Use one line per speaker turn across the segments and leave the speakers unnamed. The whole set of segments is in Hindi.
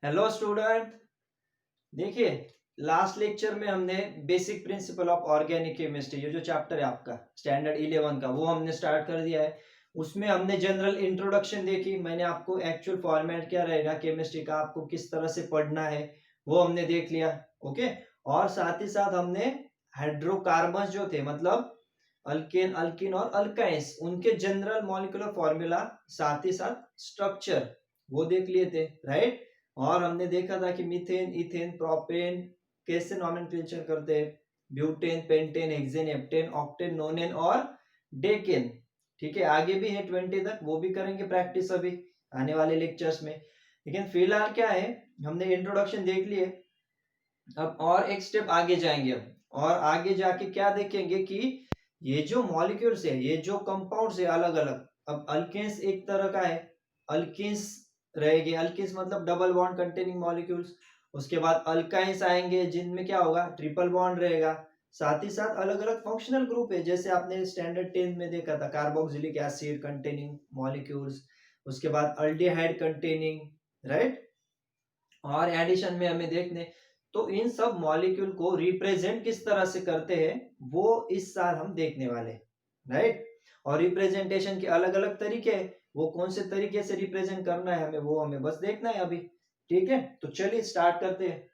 Hello student. देखिए, लास्ट लेक्चर में हमने basic principle of organic chemistry, ये जो चैप्टर है आपका स्टैंडर्ड 11 का, वो हमने स्टार्ट कर दिया है। उसमें हमने जनरल इंट्रोडक्शन देखी। मैंने आपको एक्चुअल फॉर्मेट क्या रहेगा केमिस्ट्री का, आपको किस तरह से पढ़ना है, वो हमने देख लिया। ओके। और साथ ही साथ हमने हाइड्रोकार्बन जो थे, मतलब अल्केन, अल्किन और अल्काइंस, उनके जनरल मॉलिक्यूलर फॉर्मूला, साथ ही साथ स्ट्रक्चर, वो देख लिए थे, राइट। और हमने देखा था कि मीथेन, इथेन, प्रोपेन कैसे नॉमेनक्लेचर करते हैं, butane, pentane, hexane, heptane, octane, नोनेन और डेकेन। ठीक है, आगे भी है 20 तक, वो भी करेंगे प्रैक्टिस अभी आने वाले लेक्चर्स में। लेकिन फिलहाल क्या है, हमने इंट्रोडक्शन देख लिए। अब और एक स्टेप आगे जाएंगे हम, और आगे जाके क्या देखेंगे कि ये जो मॉलिक्यूल्स है, ये जो कंपाउंड्स है अलग अलग। अब अल्केन्स एक तरह का है, अल्किन्स रहेंगे। अल्किन्स मतलब डबल बॉन्ड कंटेनिंग मॉलिक्यूल्स। उसके बाद अल्काइंस आएंगे, जिनमें क्या होगा, ट्रिपल बॉन्ड रहेगा। साथ ही साथ अलग अलग फंक्शनल ग्रुप है, जैसे आपने स्टैंडर्ड 10 में देखा था, कार्बोक्सिलिक एसिड कंटेनिंग मॉलिक्यूल्स। उसके बाद अल्डिहाइड कंटेनिंग, राइट। और एडिशन में हमें देखने, तो इन सब मॉलिक्यूल को रिप्रेजेंट किस तरह से करते हैं, वो इस साल हम देखने वाले, राइट। और रिप्रेजेंटेशन के अलग अलग तरीके हैं, वो कौन से तरीके से रिप्रेजेंट करना है हमें, वो हमें बस देखना है अभी। ठीक है, तो चलिए स्टार्ट करते हैं।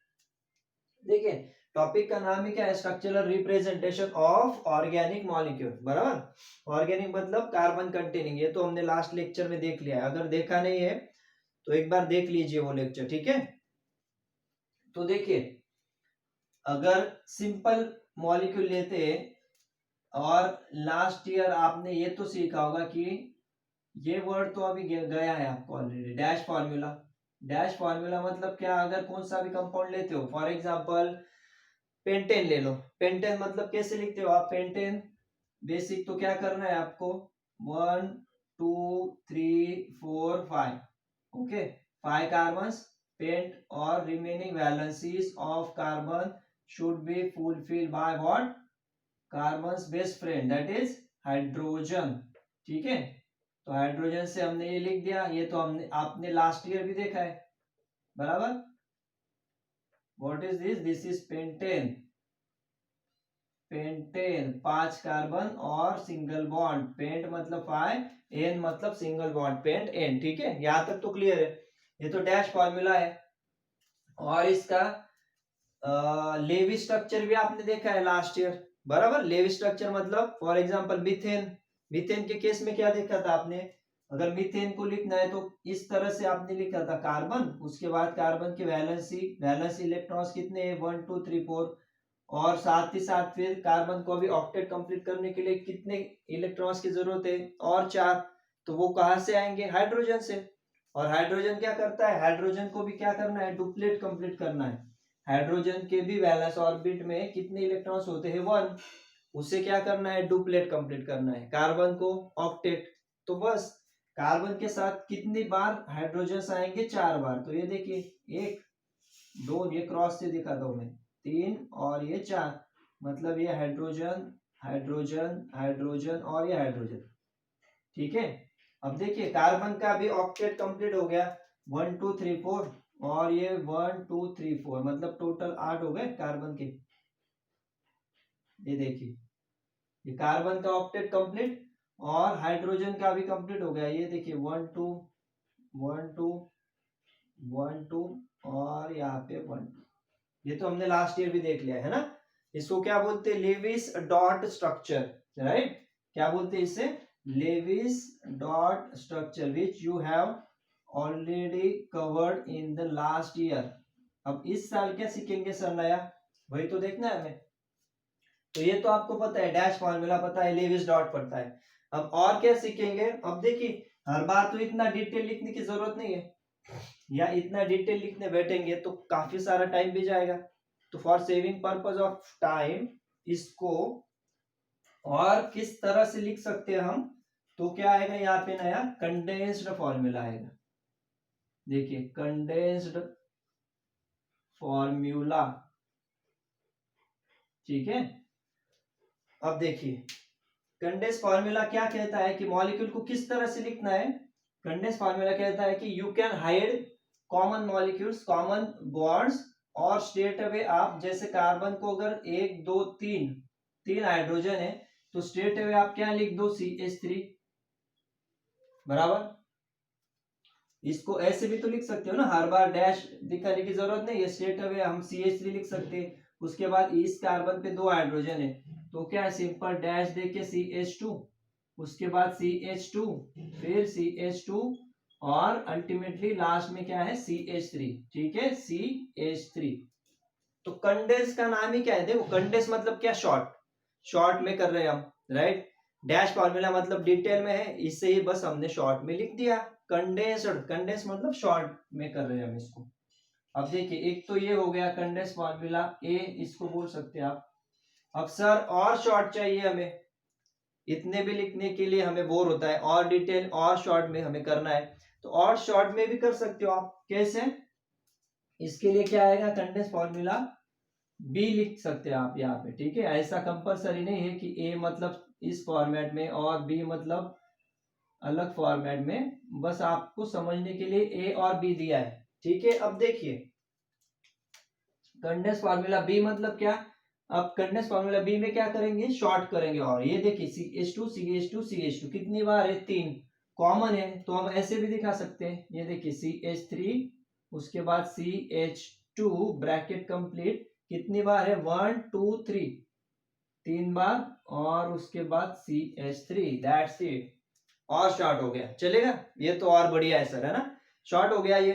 देखिए, टॉपिक का नाम ही क्या है, structural representation of organic molecule, बराबर। ऑर्गेनिक मतलब कार्बन कंटेनिंग, ये तो हमने लास्ट लेक्चर में देख लिया है। अगर देखा नहीं है तो एक बार देख लीजिए वो लेक्चर, ठीक है। तो देखिए, अगर सिंपल मॉलिक्यूल लेते हैं, और लास्ट ईयर आपने ये तो सीखा होगा कि ये वर्ड तो अभी गया है आपको already, dash formula. Dash formula मतलब क्या, अगर कौन सा भी कंपाउंड लेते हो, फॉर एग्जांपल पेंटेन ले लो। पेंटेन मतलब कैसे लिखते हो आप, पेंटेन बेसिक तो क्या करना है आपको, 1 2 3 4 5, ओके, 5 कार्बन, पेंट और remaining valencies of carbon should be fulfilled by what, carbon best friend, that is hydrogen. ठीक है, तो हाइड्रोजन से हमने ये लिख दिया, ये तो हमने आपने लास्ट ईयर भी देखा है, बराबर। What is this, this is pentane. Pentane 5 carbon और सिंगल बॉन्ड, पेंट मतलब 5, एन मतलब सिंगल बॉन्ड, पेंट एन। ठीक है, यहां तक तो क्लियर है। ये तो डैश फॉर्मूला है। और इसका लेवी स्ट्रक्चर भी आपने देखा है लास्ट ईयर, बराबर। लेवी स्ट्रक्चर मतलब फॉर एग्जांपल मीथेन। मीथेन के केस में क्या देखा था आपने, अगर मीथेन को लिखना है तो इस तरह से आपने लिखा था, कार्बन, उसके बाद कार्बन के वैलेंसी इलेक्ट्रॉन्स कितने हैं, 1 2 3 4। और साथ ही साथ फिर कार्बन को भी ऑक्टेट कंप्लीट करने के लिए कितने इलेक्ट्रॉन्स की जरूरत है, और 4। तो वो कहां से आएंगे, हाइड्रोजन से। और हाइड्रोजन क्या करता है, हाइड्रोजन को भी क्या करना है, डुप्लेट कंप्लीट करना है। हाइड्रोजन के भी वैलेंस ऑर्बिट में कितने इलेक्ट्रॉन्स होते हैं, 1। उसे क्या करना है, डुप्लेट कंप्लीट करना है, कार्बन को ऑक्टेट। तो बस कार्बन के साथ कितनी बार हाइड्रोजन आएंगे, 4 बार। तो ये देखिए, 1 2, ये क्रॉस से दिखाता हूं मैं, 3 और ये 4, मतलब ये हाइड्रोजन, हाइड्रोजन, हाइड्रोजन और ये हाइड्रोजन। ठीक है, अब देखिए कार्बन का भी ऑक्टेट कंप्लीट हो गया, 1 2 3 4, और ये 1 2 3 4, मतलब टोटल 8 हो गए कार्बन के। ये देखिए, ये कार्बन का ऑक्टेट कंप्लीट, और हाइड्रोजन का भी कंप्लीट हो गया। ये देखिए, 1 2 1 2 1 2, और यहाँ पे 1 2। ये तो हमने लास्ट ईयर भी देख लिया है ना। इसको क्या बोलते हैं, लेविस डॉट स्ट्रक्चर, राइट। क्या बोलते हैं इसे, Lewis dot structure, which you have already covered in the last year. अब इस साल क्या सीखेंगे सर नया, वही तो देखना है हमें। तो ये तो आपको पता है, डैश फॉर्मूला पता है, लेविस डॉट पता है। अब और क्या सीखेंगे, अब देखिए हर बार तो इतना डिटेल लिखने की जरूरत नहीं है, या इतना डिटेल लिखने बैठेंगे तो काफी सारा टाइम भी जाएगा। तो for saving purpose of time, इसको और किस तरह से लिख सकते हैं हम, तो क्या आएगा यहाँ पे नया, कंडेंस्ड फॉर्मूला आएगा। देखिए, कंडेंस्ड फॉर्मूला, ठीक है। अब देखिए, कंडेंस फॉर्मूला क्या कहता है कि मॉलिक्यूल को किस तरह से लिखना है। कंडेंस फॉर्मूला कहता है कि you can hide common molecules, common bonds, और स्ट्रेट अवे आप जैसे कार्बन को अगर 1 2 3 हाइड्रोजन है तो स्ट्रेट अवे आप क्या लिख दो, CH3, बराबर। इसको ऐसे भी तो लिख सकते हो ना, हर बार डैश दिखाने की जरूरत नहीं है, स्ट्रेट अवे हम CH3 लिख सकते हैं। उसके बाद इस कार्बन पे 2 हाइड्रोजन है तो क्या है, सिंपल डैश देके CH2, उसके बाद CH2, फिर CH2, और अल्टीमेटली लास्ट में क्या है, CH3, ठीक है, CH3। तो कंडेंस का नाम ही क्या है, देखो कंडेंस मतलब क्या, शॉर्ट, शॉर्ट में कर रहे हैं हम, राइट। डैश फॉर्मूला मतलब डिटेल में है, इससे ही बस हमने शॉर्ट में लिख दिया। कंडेंस्ड, कंडेंस मतलब शॉर्ट में कर रहे हैं हम इसको। अब देखिए, एक तो ये हो गया कंडेंस फॉर्मूला ए, इसको बोल सकते हैं आप। अब सर और शॉर्ट चाहिए हमें, इतने भी लिखने के लिए हमें बोर होता है, और डिटेल और शॉर्ट में हमें करना है, तो और शॉर्ट में भी कर सकते हो आप। कैसे, इसके लिए क्या आएगा, कंडेंस फॉर्मूला बी लिख सकते हैं आप यहाँ पे, ठीक है। ऐसा कंपलसरी नहीं है कि ए मतलब इस फॉर्मेट में और बी मतलब अलग फॉर्मेट में, बस आपको समझने के लिए ए और बी दिया है, ठीक है। अब देखिए कंडेंस फार्मूला बी मतलब क्या, अब कंडेंस फार्मूला बी में क्या करेंगे, शॉर्ट करेंगे। और ये देखिए CH2 CH2 CH2 कितनी बार है, 3, कॉमन है तो हम ऐसे भी दिखा सकते हैं। ये देखिए CH3, उसके बाद CH2 ब्रैकेट कंप्लीट, कितनी बार है, 1 2 3, 3 बार, और उसके बाद CH3, दैट्स इट। और शॉर्ट हो गया, चलेगा, ये तो और बढ़िया है सर, है ना, शॉर्ट हो गया ये।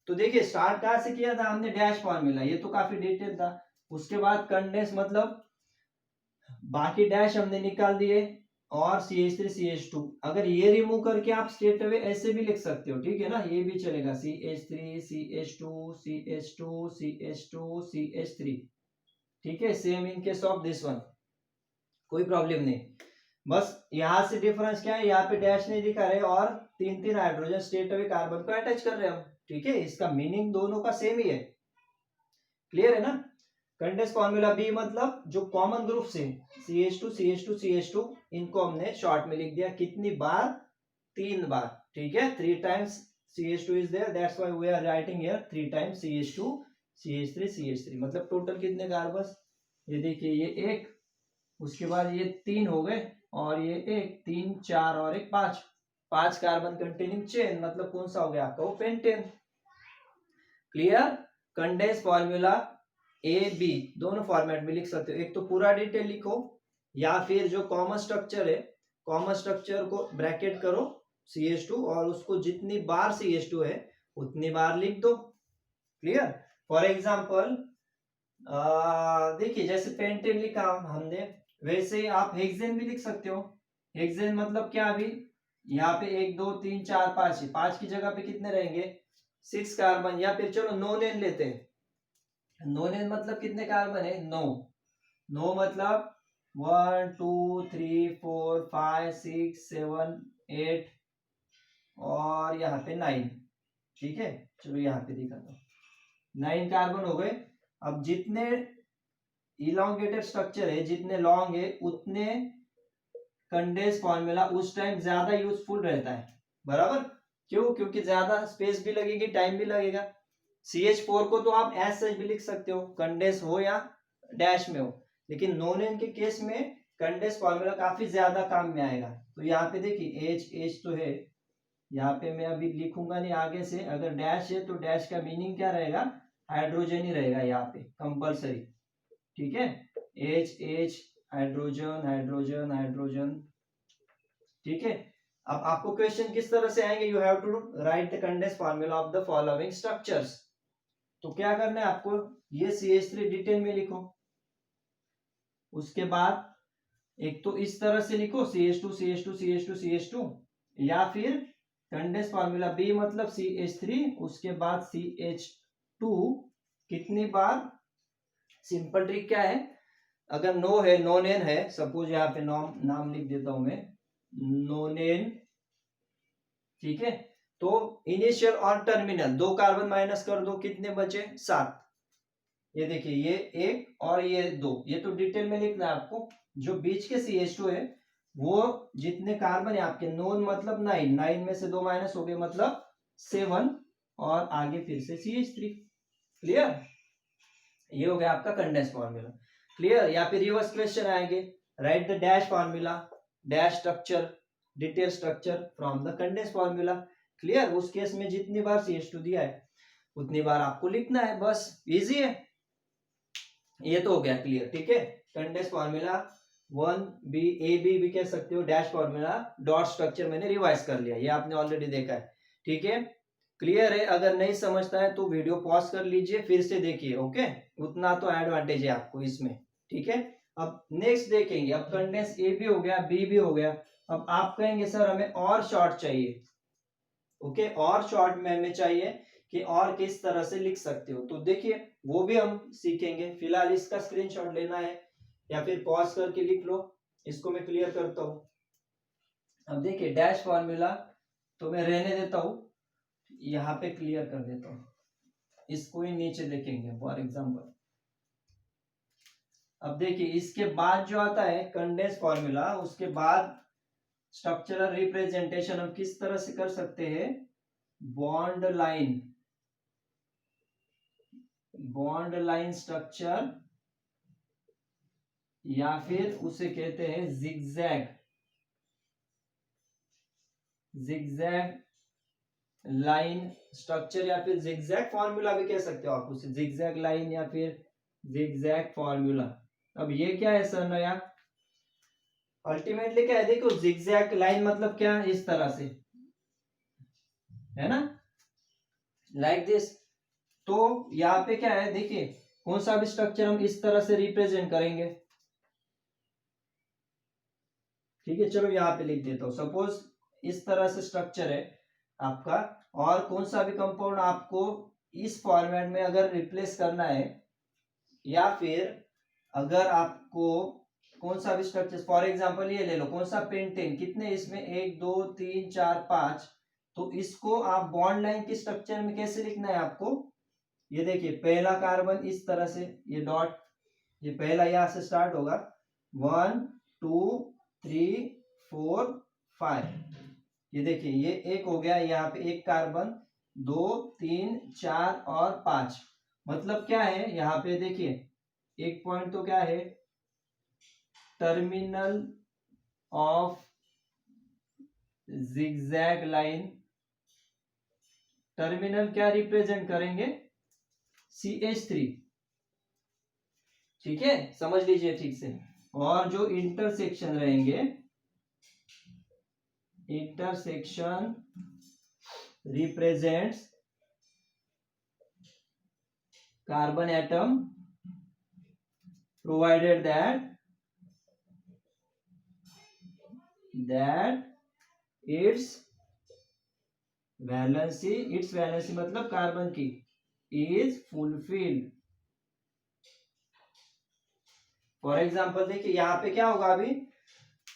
तो देखिए स्टार्ट कहां से किया था हमने, डैश फॉर्मूला, ये तो काफी डिटेल था। उसके बाद कंडेंस मतलब बाकी डैश हमने निकाल दिए, और CH3 CH2, अगर ये रिमूव करके आप स्ट्रेट अवे ऐसे भी लिख सकते हो, ठीक है ना, ये भी चलेगा, CH3 CH2 CH2 CH2 CH3, ठीक है। Same in case of this one, कोई प्रॉब्लम नहीं। बस यहां से डिफरेंस क्या है, यहाँ पे डैश नहीं दिखा रहे और 3 हाइड्रोजन स्ट्रेट अवे कार्बन को अटैच कर रहे हैं हम, ठीक है। इसका मीनिंग दोनों का सेम ही है, क्लियर है ना। कंडेंस फॉर्मूला बी मतलब जो कॉमन ग्रुप से CH2 CH2 CH2, इनको हमने शॉर्ट में लिख दिया, कितनी बार, 3 बार, ठीक है। 3 times CH2 is there, that's why we are writing here 3 times CH2 CH3 CH3, मतलब टोटल कितने कार्बन, ये देखिए ये एक, उसके बाद ये 3 हो गए, और ये एक, 3 4 और एक 5, 5 कार्बन कंटेनिंग चेन, मतलब कौन सा हो गया आपका, वो pentane, clear. Condense formula A B दोनों फॉर्मेट में लिख सकते हो, एक तो पूरा डिटेल लिखो, या फिर जो कॉमन स्ट्रक्चर है, कॉमन स्ट्रक्चर को ब्रैकेट करो CH2, और उसको जितनी बार CH2 है उतनी बार लिख दो, क्लियर। फॉर एग्जाम्पल देखिए जैसे पेंटेन लिखा हमने, वैसे ही आप हेक्सेन भी लिख सकते हो। हेक्सेन मतलब क्या, अभी यहाँ पे 1 2 3 4 5 है, 5 की जगह पे कितने रहेंगे, 6 कार्बन, या फिर चलो नोनेन लेते हैं। नोनेन मतलब कितने कार्बन है, 9, 9 मतलब 1 2 3 4 5 6 7 8 और यहाँ पे 9, ठीक है। चलो यहाँ पे दिखाता हूँ, 9 कार्बन हो गए। अब जितने इलॉन्गेटेड स्ट्रक्चर है, जितने लॉन्ग है, उतने कंडेंस फॉर्मूला उस टाइम ज्यादा यूजफुल रहता है, बराबर। क्यों, क्योंकि ज्यादा स्पेस भी लगेगी, टाइम भी लगेगा। CH4 को तो आप एज सच भी लिख सकते हो, कंडेंस हो या डैश में हो, लेकिन नोनेन के केस में कंडेंस फॉर्मूला काफी ज्यादा काम में आएगा। तो यहाँ पे देखिए H तो है, यहाँ पे मैं अभी लिखूंगा नहीं आगे से, अगर डैश है तो डैश का मीनिंग क्या रहेगा, हाइड्रोजन ही रहेगा यहाँ पे कंपलसरी, ठीक है। H हाइड्रोजन हाइड्रोजन हाइड्रोजन, ठीक है। अब आपको क्वेश्चन किस तरह से आएंगे, you have to write the condense formula of the following structures. तो क्या करना है आपको, ये CH3 डिटेल में लिखो, उसके बाद एक तो इस तरह से लिखो CH2 CH2 CH2 CH2, या फिर कंडेंस फॉर्मूला बी मतलब CH3, उसके बाद CH2 कितनी बार। सिंपल ट्रिक क्या है, अगर नो है, नोनेन है, सपोज यहाँ पे नाम लिख देता हूं मैं, नोनेन, ठीक है। तो इनिशियल और टर्मिनल 2 कार्बन माइनस कर दो, कितने बचे, 7। ये देखिए ये 1 और ये 2, ये तो डिटेल में लिखना है आपको। जो बीच के CH2 है वो जितने कार्बन है आपके, नोन मतलब 9, 9 में से 2 माइनस हो गए मतलब 7, और आगे फिर से CH3। क्लियर? ये हो गया आपका कंडेंस फॉर्मूला। क्लियर? या फिर रिवर्स क्वेश्चन आएंगे, right the dash formula dash structure detail structure from the condense formula. Clear? उस केस में जितनी बार CH2 दिया है उतनी बार आपको लिखना है, बस इजी है। ये तो हो गया क्लियर। ठीक है, कंडेंस फॉर्मूला 1B AB भी कह सकते हो, डैश फॉर्मूला डॉट स्ट्रक्चर मैंने रिवाइज कर लिया, ये आपने ऑलरेडी देखा है। ठीक है, क्लियर है? अगर नहीं समझता है तो वीडियो पॉज कर लीजिए, फिर से देखिए। ओके, उतना तो एडवांटेज है आपको इसमें। ठीक है, अब नेक्स्ट देखेंगे। अब कंडेंस ए भी हो गया, बी भी हो गया। अब आप कहेंगे सर हमें और शॉर्ट चाहिए। ओके, और शॉर्ट में हमें चाहिए कि और किस तरह से लिख सकते हो, तो देखिए वो भी हम सीखेंगे। फिलहाल इसका स्क्रीनशॉट लेना है या फिर पॉज करके लिख लो, इसको मैं क्लियर करता हूं। अब देखिए डैश फॉर्मूला तो मैं रहने देता हूं, यहाँ पे क्लियर कर देता हूं, इसको ही नीचे देखेंगे फॉर एग्जांपल। अब देखिए इसके बाद जो आता है कंडेंस फॉर्मूला, उसके बाद स्ट्रक्चरल रिप्रेजेंटेशन हम किस तरह से कर सकते हैं, बॉन्ड लाइन स्ट्रक्चर, या फिर उसे कहते हैं जिगजैग लाइन स्ट्रक्चर, या फिर जिगजैग फॉर्मूला भी कह सकते हो आप उसे, जिगजैग लाइन या फिर जिगजैग फॉर्मूला। अब ये क्या है सर नया, अल्टीमेटली क्या है, देखो जिगजैग लाइन मतलब क्या, इस तरह से है ना, लाइक दिस। तो यहाँ पे क्या है, देखिए कौन सा भी स्ट्रक्चर हम इस तरह से रिप्रेजेंट करेंगे। ठीक है, चलो यहाँ पे लिख देता हूं, सपोज इस तरह से स्ट्रक्चर है आपका, और कौन सा भी कंपाउंड आपको इस फॉर्मेट में अगर रिप्लेस करना है, या फिर अगर आपको कौन सा भी स्ट्रक्चर, फॉर एग्जांपल ये ले लो, कौन सा पेंटेन, कितने इसमें 1 2 3 4 5, तो इसको आप बॉन्ड लाइन के स्ट्रक्चर में कैसे लिखना है आपको, ये देखिए पहला कार्बन इस तरह से, ये डॉट, ये पहला यहां से स्टार्ट होगा, 1 2 3 4 5, ये देखिए ये एक हो गया, यहाँ पे एक कार्बन, 2 3 4 और 5, मतलब क्या है यहाँ पे देखिए एक पॉइंट तो क्या है, terminal of zigzag line, terminal क्या रिप्रेजेंट करेंगे, CH3। ठीक है, समझ लीजिए ठीक से। और जो इंटरसेक्शन रहेंगे, intersection represents carbon atom provided that its valency मतलब कार्बन की is fulfilled। फॉर एग्जांपल देखिए यहाँ पे क्या होगा, अभी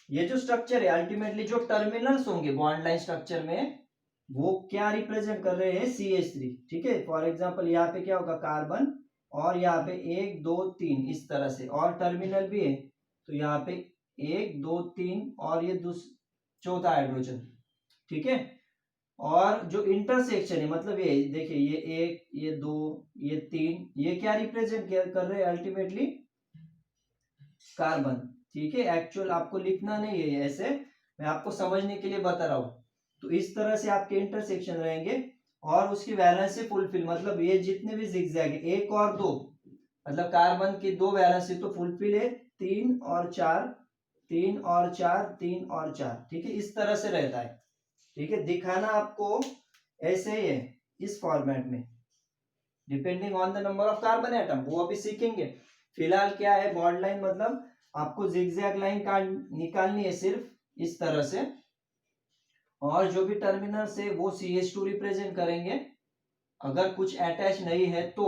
ये जो स्ट्रक्चर है अल्टीमेटली जो टर्मिनल्स होंगे बॉन्ड लाइन स्ट्रक्चर में, वो क्या रिप्रेजेंट कर रहे हैं, CH3। ठीक है, फॉर एग्जांपल यहाँ पे क्या होगा, कार्बन, और यहाँ पे 1 2 3 इस तरह से, और टर्मिनल भी है, तो यहाँ पे 1 2 3 और ये चौथा हाइड्रोजन। ठीक है, और जो इंटरसेक्शन है मतलब ये देखिए ये 1 ये 2 ये 3, ये क्या रिप्रेजेंट कर रहे हैं, अल्टीमेटली कार्बन। ठीक है, एक्चुअल आपको लिखना नहीं है ऐसे, मैं आपको समझने के लिए बता रहा हूं। तो इस तरह से आपके इंटरसेक्शन रहेंगे, और उसकी वैलेंसी फुलफिल, मतलब ये जितने भी जिगजैग 1 और 2, मतलब कार्बन की 2 वैलेंसी तो फुलफिल है, 3 और 4 3 और 4 3 और 4। ठीक है, इस तरह से रहता है। ठीक है, दिखाना आपको ऐसे ही है इस फॉर्मेट में, depending on the number of carbon atom, वो अभी सीखेंगे। फिलहाल क्या है, बॉन्ड लाइन मतलब आपको जिगजैग लाइन निकालनी है सिर्फ इस तरह से, और जो भी टर्मिनल से वो CH2 रिप्रेजेंट करेंगे अगर कुछ अटैच नहीं है तो,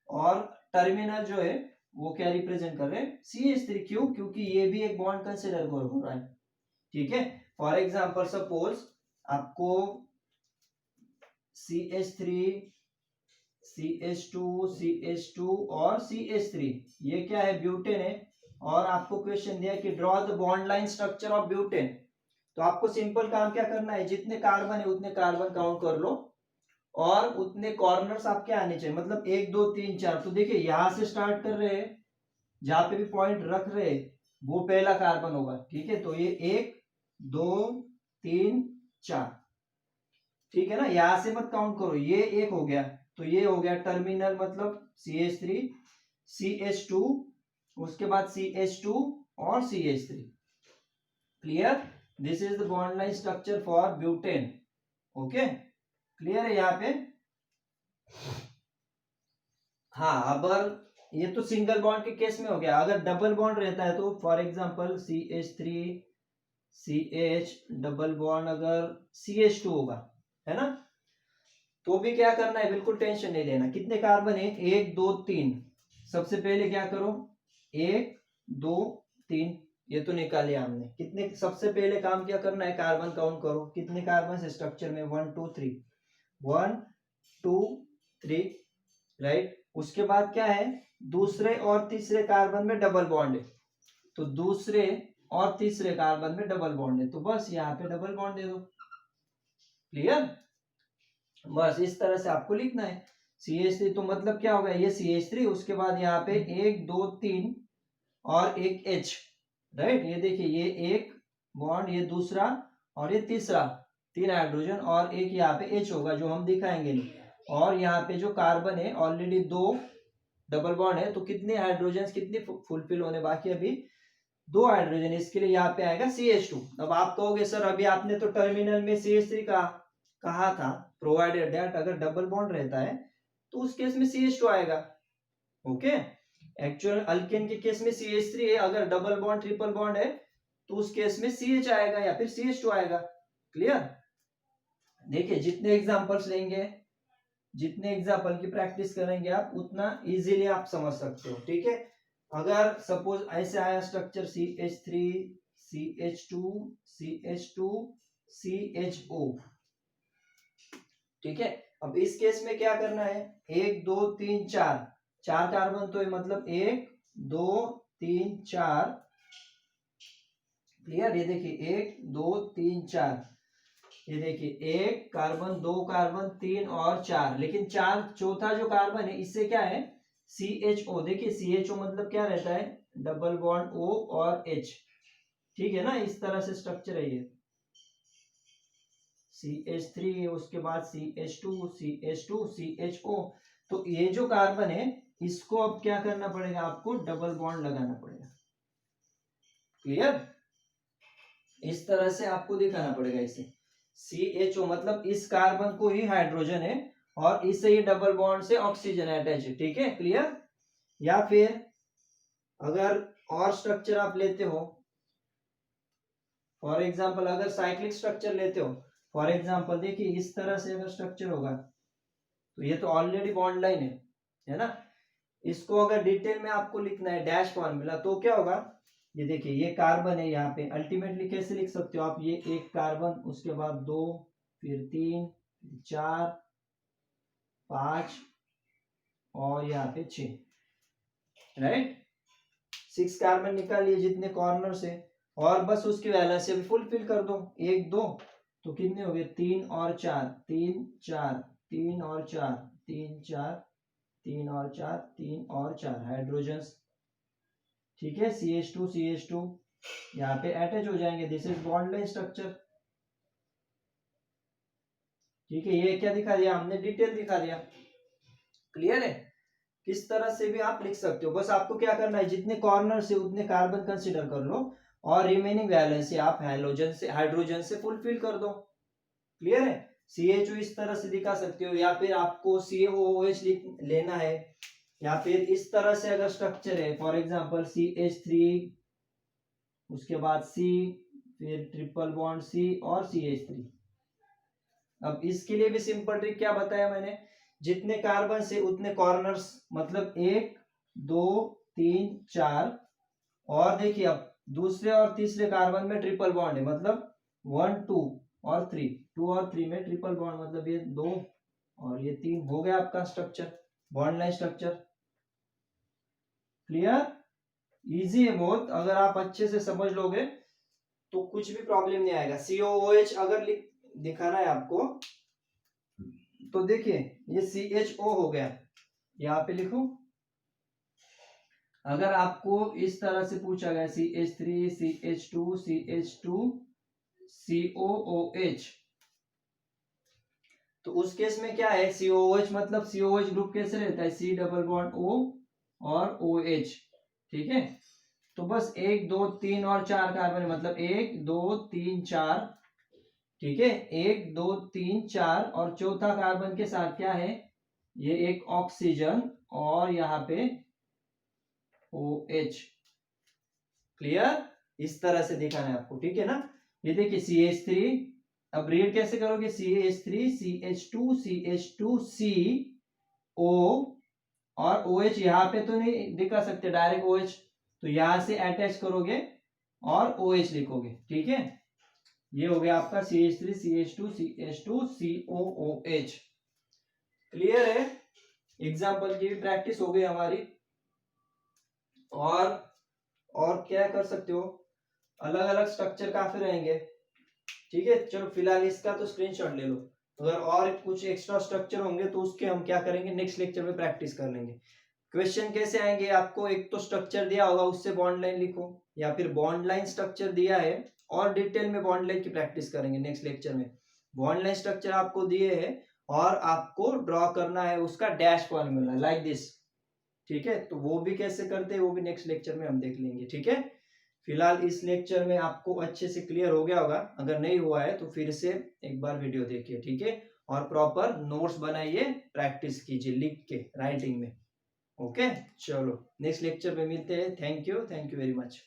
और टर्मिनल जो है वो क्या रिप्रेजेंट कर रहे हैं, CH3। क्यों, क्योंकि ये भी एक बॉन्ड कंसिडर हो रहा है। ठीक है, फॉर एग्जांपल सपोज आपको CH3 CH2 CH2 और CH3, ये क्या है, ब्यूटेन है, और आपको क्वेश्चन दिया कि draw the bond line structure of butane. तो आपको सिंपल काम क्या करना है, जितने कार्बन है उतने कार्बन काउंट कर लो, और उतने कॉर्नर्स आपके आने चाहिए, मतलब 1 2 3 4। तो देखिए यहां से स्टार्ट कर रहे हैं, जहां पे भी पॉइंट रख रहे हैं वो पहला कार्बन होगा, ठीक है। तो ये 1 2 3 4, ठीक है ना। यहां से मत काउंट करो, ये एक हो गया, तो ये हो गया टर्मिनल, मतलब CH3 CH2, उसके बाद CH2 और CH3। Clear? This is the bond line structure for butane. Okay, clear है यहाँ पे? हाँ, अब ये तो सिंगल बॉन्ड के केस में हो गया। अगर डबल बॉन्ड रहता है तो for example CH3 CH double bond अगर CH2 होगा, है ना, तो भी क्या करना है, बिल्कुल टेंशन नहीं लेना। कितने कार्बन है, 1 2 3। सबसे पहले क्या करो, 1 2 3, ये तो निकाले हमने। कितने, सबसे पहले काम क्या करना है, कार्बन काउंट करो, कितने कार्बन है स्ट्रक्चर में, 1 2 3, 1 2 3, राइट। उसके बाद क्या है, दूसरे और तीसरे कार्बन में डबल बॉन्ड है, तो दूसरे और तीसरे कार्बन में डबल बॉन्ड है, तो बस यहाँ पे डबल बॉन्ड दे दो। क्लियर? बस इस तरह से आपको लिखना है। CH3 तो मतलब क्या होगा, ये CH3, उसके बाद यहाँ पे 1 2 3 और एक H, राइट। ये देखिए, ये एक बॉन्ड, ये दूसरा और ये तीसरा, 3 हाइड्रोजन, और एक यहाँ पे H होगा जो हम दिखाएंगे नहीं। और यहाँ पे जो कार्बन है ऑलरेडी 2 डबल बॉन्ड है, तो कितने हाइड्रोजन, कितने फुलफिल होने बाकी, अभी 2 हाइड्रोजन, इसके लिए यहाँ पे आएगा CH2। अब आप कहोगे सर अभी आपने तो टर्मिनल में CH3 कहा था, प्रोवाइडेड दैट अगर डबल बॉन्ड रहता है तो उस केस में CH2 आएगा। ओके, एक्चुअल अल्केन के केस में CH3 है, अगर डबल बॉन्ड ट्रिपल बॉन्ड है तो उस केस में CH आएगा या फिर CH2 आएगा। क्लियर? देखिए जितने एग्जांपल्स लेंगे, जितने एग्जाम्पल की प्रैक्टिस करेंगे आप, उतना इजीली आप समझ सकते हो, ठीक है। अगर सपोज ऐसे आया structure CH3 CH2 CH2 CHO, ठीक है। अब इस केस में क्या करना है, 1 2 3 4, 4 कार्बन तो है, मतलब 1 2 3 4। क्लियर? ये देखिए 1 2 3 4, ये देखिए 1 कार्बन 2 कार्बन 3 और 4, लेकिन 4 चौथा जो कार्बन है इससे क्या है, CHO। देखिए CHO मतलब क्या रहता है, डबल बॉन्ड O और H, ठीक है ना। इस तरह से स्ट्रक्चर है ये, CH3, उसके बाद CH2 CH2 CHO। तो ये जो कार्बन है इसको अब क्या करना पड़ेगा, आपको डबल बॉन्ड लगाना पड़ेगा। क्लियर? इस तरह से आपको दिखाना पड़ेगा इसे। CHO मतलब इस कार्बन को ही हाइड्रोजन है और इससे ही डबल बॉन्ड से ऑक्सीजन अटैच है, ठीक है। क्लियर? या फिर अगर और स्ट्रक्चर आप लेते हो, फॉर एग्जांपल अगर साइक्लिक स्ट्रक्चर लेते हो, फॉर एग्जांपल देखिए इस तरह से अगर स्ट्रक्चर होगा, तो ये तो ऑलरेडी बॉन्ड लाइन है ना। इसको अगर डिटेल में आपको लिखना है डैश फॉर्मूला, तो क्या होगा, ये देखिए ये कार्बन है, यहाँ पे अल्टीमेटली कैसे लिख सकते हो आप, ये एक कार्बन, उसके बाद 2, फिर 3 4 5 और यहाँ पे 6, राइट। 6 कार्बन निकाल लिए जितने कॉर्नर से, और बस उसकी वैल्यू से फुलफिल कर दो, 1 2, तो कितने हो गए, 3 और 4 3 4 3 और 4 3 4 3 और 4 3 और 4 हाइड्रोजन, ठीक है। CH2 यहाँ पे अटैच हो जाएंगे, this is bond line structure, ठीक है। ये क्या दिखा दिया हमने, डिटेल दिखा दिया। क्लियर है? किस तरह से भी आप लिख सकते हो, बस आपको क्या करना है, जितने कॉर्नर से उतने कार्बन कंसीडर कर लो और रिमेनिंग वैलेंस से आप हाइड्रोजन से फुलफिल कर दो। क्लियर है? CHO इस तरह से दिखा सकते हो, या फिर आपको COOH लेना है, या फिर इस तरह से अगर स्ट्रक्चर है, फॉर एग्जांपल CH3, उसके बाद C, फिर ट्रिपल बॉन्ड C और CH3। अब इसके लिए भी सिंपल ट्रिक क्या बताया मैंने, जितने कार्बन से उतने कॉर्नर्स, मतलब 1 2 3 4, और देखिए अब दूसरे और तीसरे कार्बन में ट्रिपल बॉन्ड है, मतलब 1 2 और 3, 2 और 3 में ट्रिपल बॉन्ड, मतलब ये 2 और ये 3, हो गया आपका structure, bond line structure. Clear? Easy है बहुत, अगर आप अच्छे से समझ लोगे तो कुछ भी प्रॉब्लम नहीं आएगा। COOH अगर दिखाना है आपको, तो देखिए ये CHO हो गया, यहाँ पे लिखो। अगर आपको इस तरह से पूछा गया CH3 CH2 CH2 COOH, तो उस केस में क्या है, COOH मतलब COOH ग्रुप कैसे रहता है, C डबल बॉन्ड O और OH, ठीक है। तो बस 1 2 3 और 4 कार्बन, मतलब 1 2 3 4, ठीक है, 1 2 3 4, और चौथा कार्बन के साथ क्या है, ये एक ऑक्सीजन और यहाँ पे OH। क्लियर, इस तरह से दिखाना है आपको, ठीक है ना। ये देखिए CH3, अब रीड कैसे करोगे, CH3 CH2 CH2 CO और OH, यहाँ पे तो नहीं दिखा सकते डायरेक्ट OH, तो यहां से अटैच करोगे और OH लिखोगे, ठीक है। ये हो गया आपका CH3 CH2 CH2 COOH। Clear है, एग्जाम्पल की भी प्रैक्टिस हो गई हमारी। और क्या कर सकते हो, अलग अलग स्ट्रक्चर काफी रहेंगे, ठीक है। चलो फिलहाल इसका तो स्क्रीनशॉट ले लो, अगर और कुछ एक्स्ट्रा स्ट्रक्चर होंगे तो उसके हम क्या करेंगे, नेक्स्ट लेक्चर में प्रैक्टिस कर लेंगे। क्वेश्चन कैसे आएंगे, आपको एक तो स्ट्रक्चर दिया होगा उससे बॉन्ड लाइन लिखो, या फिर बॉन्ड लाइन स्ट्रक्चर दिया है और डिटेल में बॉन्ड लाइन की प्रैक्टिस करेंगे नेक्स्ट लेक्चर में। बॉन्ड लाइन स्ट्रक्चर आपको दिए है और आपको ड्रॉ करना है उसका डैश फॉर्मूला लाइक दिस, ठीक है। तो वो भी कैसे करते हैं वो भी नेक्स्ट लेक्चर में हम देख लेंगे, ठीक है। फिलहाल इस लेक्चर में आपको अच्छे से क्लियर हो गया होगा, अगर नहीं हुआ है तो फिर से एक बार वीडियो देखिए, ठीक है। और प्रॉपर नोट्स बनाइए, प्रैक्टिस कीजिए लिख के राइटिंग में, ओके। चलो नेक्स्ट लेक्चर में मिलते हैं, थैंक यू वेरी मच।